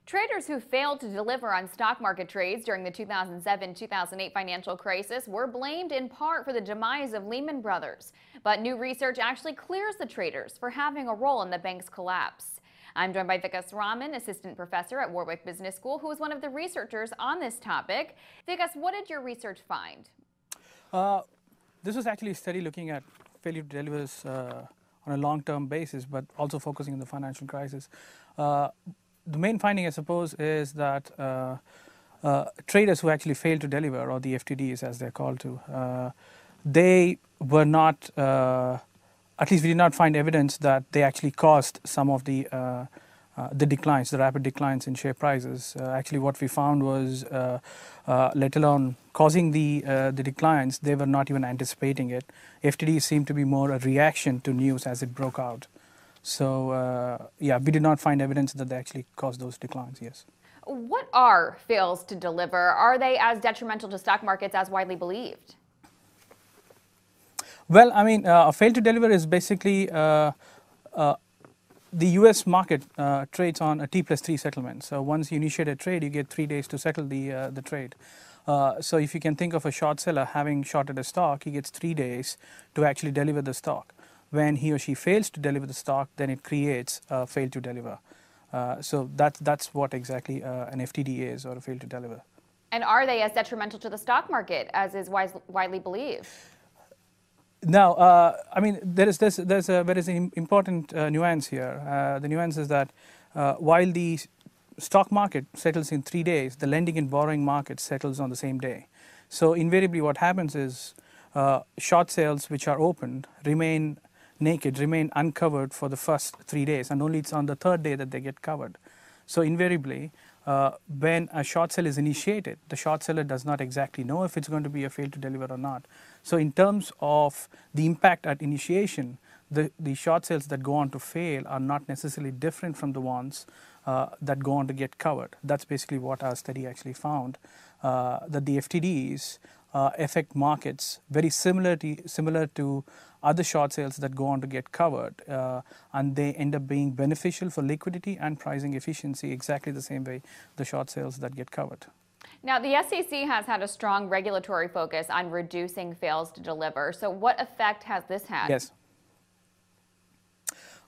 Traders who failed to deliver on stock market trades during the 2007-2008 financial crisis were blamed in part for the demise of Lehman Brothers. But new research actually clears the traders for having a role in the bank's collapse. I'm joined by Vikas Raman, assistant professor at Warwick Business School, who is one of the researchers on this topic. Vikas, what did your research find? This was actually a study looking at failure to deliver on a long-term basis, but also focusing on the financial crisis. The main finding, I suppose, is that traders who actually failed to deliver, or the FTDs as they're called they were not, at least we did not find evidence that they actually caused some of the declines, the rapid declines in share prices. Actually, what we found was, let alone causing the declines, they were not even anticipating it. FTDs seemed to be more a reaction to news as it broke out. So, yeah, we did not find evidence that they actually caused those declines, yes. What are fails to deliver? Are they as detrimental to stock markets as widely believed? Well, I mean, a fail to deliver is basically the U.S. market trades on a T+3 settlement. So once you initiate a trade, you get 3 days to settle the trade. So if you can think of a short seller having shorted a stock, he gets 3 days to actually deliver the stock. When he or she fails to deliver the stock, then it creates a fail to deliver. So that's what exactly an FTD is, or a fail to deliver. And are they as detrimental to the stock market as is widely believed? Now, I mean, there's an important nuance here. The nuance is that while the stock market settles in 3 days, the lending and borrowing market settles on the same day. So invariably what happens is short sales which are opened remain naked, remain uncovered for the first 3 days, and only it's on the third day that they get covered. So invariably, when a short sale is initiated, the short seller does not exactly know if it's going to be a fail to deliver or not. So in terms of the impact at initiation, the short sales that go on to fail are not necessarily different from the ones that go on to get covered. That's basically what our study actually found, that the FTDs affect markets very similar to other short sales that go on to get covered, and they end up being beneficial for liquidity and pricing efficiency exactly the same way the short sales that get covered. Now, the SEC has had a strong regulatory focus on reducing fails to deliver. So what effect has this had? Yes.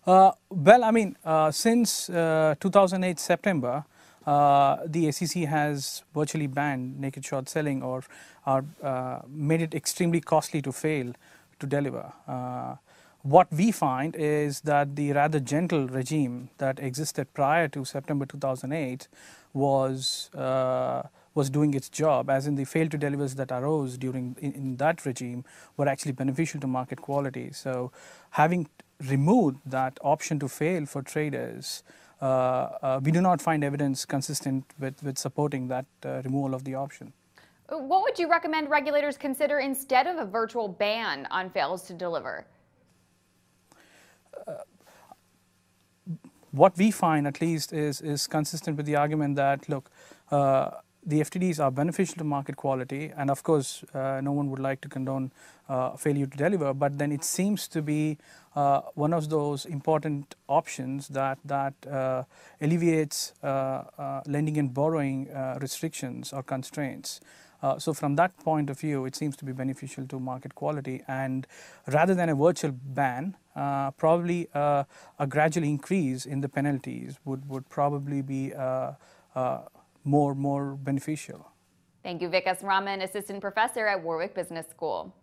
Well, I mean, since 2008 September, the SEC has virtually banned naked short selling, or made it extremely costly to fail to deliver. What we find is that the rather gentle regime that existed prior to September 2008 was doing its job, as in the fail to delivers that arose in that regime were actually beneficial to market quality. So having removed that option to fail for traders, we do not find evidence consistent with supporting that removal of the option. What would you recommend regulators consider instead of a virtual ban on fails to deliver? What we find, at least, is consistent with the argument that, look, the FTDs are beneficial to market quality, and of course, no one would like to condone failure to deliver, but then it seems to be one of those important options that alleviates lending and borrowing restrictions or constraints. So from that point of view, it seems to be beneficial to market quality, and rather than a virtual ban, probably a gradual increase in the penalties would probably be more beneficial. Thank you, Vikas Raman, assistant professor at Warwick Business School.